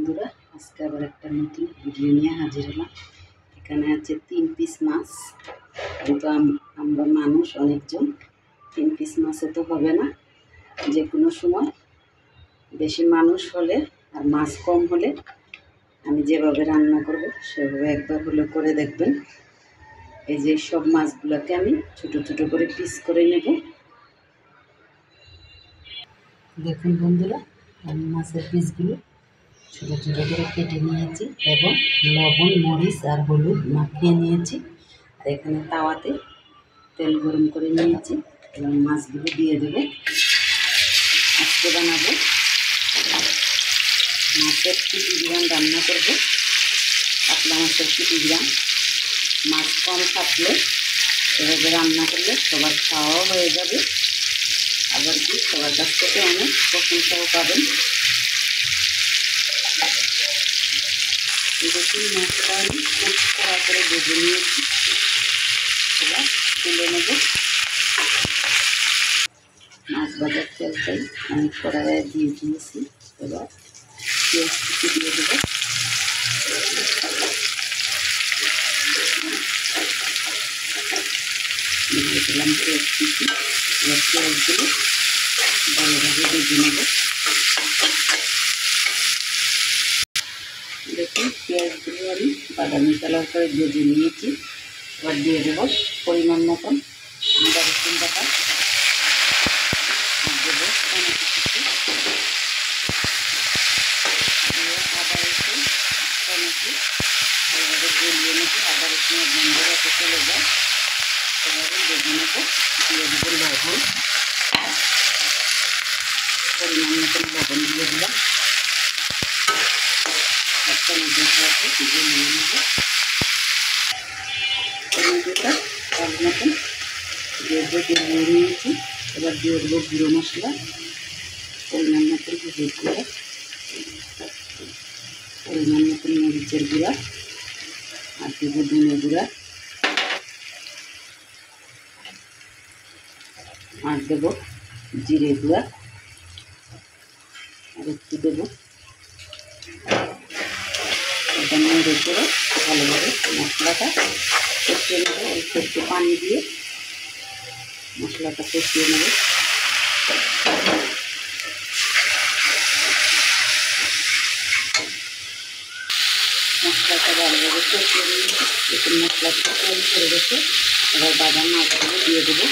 বন্ধুরা, আজকে আবার একটা নতুন ভিডিও নিয়ে হাজির হলাম। এখানে আছে 3 পিস মাছ, কিন্তু আমরা মানুষ অনেকজন, 3 পিস মাছে তো হবে না। যে কোনো সময় বেশি মানুষ হলে আর মাছ কম হলে আমি যেভাবে রান্না করব সেভাবে একবার হলে করে দেখবেন। এই যে সব মাছগুলোকে আমি ছোট ছোট করে পিস করে নেব। দেখুন বন্ধুরা, আমি মাছের পিসগুলো ছোট ছোট করে কেটে নিয়েছি এবং লবণ, মরিচ আর হলুদ মাখিয়ে নিয়েছি। আর এখানে তাওয়াতে তেল গরম করে নিয়েছি এবং মাছগুলো দিয়ে দেবো। আজকে বানাবো মাছের চিটিগ্রাম রান্না করব। পাতলা মাছের চিটিগ্রাম। মাছ কম থাকলে এভাবে রান্না করলে সবার খাওয়াও হয়ে যাবে, আবার কি সবার কাছ থেকে অনেক প্রশংসাও পাবেন। দেখুন, মাছটা আমি খুব কড়া করে ভেজে নিয়েছি। এবার তুলে নেব। মাছ ভাজার তেলটাই আমি কড়াইয়ে দিয়ে দিয়েছি। এবার পেঁয়াজ কুচি দিয়ে দেবো। দিয়ে দিলাম পেঁয়াজ কুচি। এবার পেঁয়াজগুলো ভালোভাবে ভেজে নেব। দেখুন, পেঁয়াজগুলো আমি বাদামি কালার করে ভেজে নিয়েছি। এবার দিয়ে দেবো পরিমাণ মতন আদা রসুন বাটা, দেবো টমেটো কুচি, দিয়ে আদা রসুন টমেটো ভালোভাবে গলিয়ে নেব। আদা রসুনের গন্ধ যাতে চলে যায় এভাবে ভেজে নেব। দিয়ে দেবো লবণ, পরিমাণ মতন লবণ দিয়ে দিলাম। একটা মধ্যে সাথে গলিয়ে নেব। টমেটোটা তার মতন দিয়ে গলিয়ে নিয়েছি। এবার দিয়ে দেবো গুঁড়ো মশলা, পরিমাণ মতন হলুদ গুঁড়া, পরিমাণ মতন মরিচের গুঁড়া, আর দেবো ধনে গুঁড়া, আর দেবো জিরে গুঁড়া, আর একটু দেবো। এটা নেড়ে করে ভালোভাবে মশলাটা কষিয়ে নেবো। অল্প একটু পানি দিয়ে মশলাটা কষিয়ে নেব। মশলাটা ভালোভাবে কষিয়ে নিয়েছি। দেখুন, মশলাটা তেল করে রেখে এবার বাদাম মাছগুলো দিয়ে দেবো।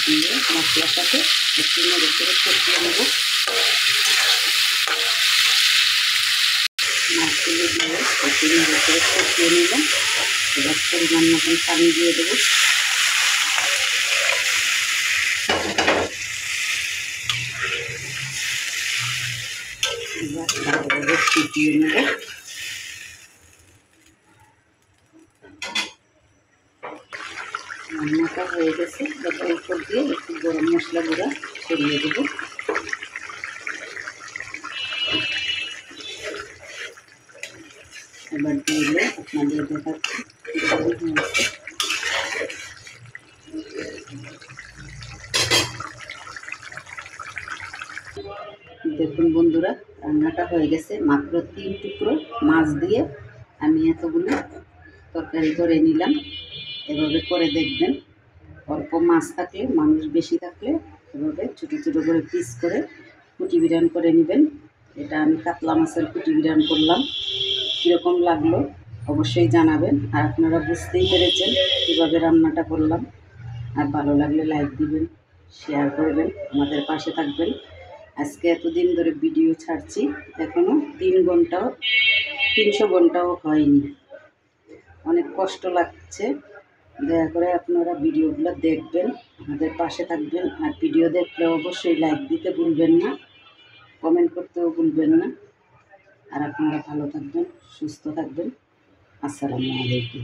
দিয়ে মশলার সাথে একটু নেড়ে করে কষিয়ে নেব। মাছগুলো দিয়ে একটু নেড়ে করে কষিয়ে নিলাম। এবার পরিমাণ মতন পানি দিয়ে দেবো। এবার ভালোভাবে ফুটিয়ে নেব। রান্নাটা হয়ে গেছে। এবার উপর দিয়ে একটু গরম মশলা গুঁড়া ছড়িয়ে দেবো। এবার দিলে আপনাদের দেখাচ্ছি কীভাবে হয়েছে। দেখুন বন্ধুরা, রান্নাটা হয়ে গেছে। মাত্র 3 টুকরো মাছ দিয়ে আমি এতগুলো তরকারি করে নিলাম। এভাবে করে দেখবেন। অল্প মাছ থাকলে, মানুষ বেশি থাকলে এভাবে ছোটো ছোটো করে পিস করে কুটি বিরান করে নেবেন। এটা আমি কাতলা মাছের কুটি বিরান করলাম। কীরকম লাগলো অবশ্যই জানাবেন। আর আপনারা বুঝতেই পেরেছেন কীভাবে রান্নাটা করলাম। আর ভালো লাগলে লাইক দিবেন, শেয়ার করবেন, আমাদের পাশে থাকবেন। আজকে এতদিন ধরে ভিডিও ছাড়ছি, এখনও 300 ঘন্টাও হয়নি। অনেক কষ্ট লাগছে। দয়া করে আপনারা ভিডিওগুলো দেখবেন, আমাদের পাশে থাকবেন। আর ভিডিও দেখলে অবশ্যই লাইক দিতে ভুলবেন না, কমেন্ট করতেও ভুলবেন না। আর আপনারা ভালো থাকবেন, সুস্থ থাকবেন। আসসালামু আলাইকুম।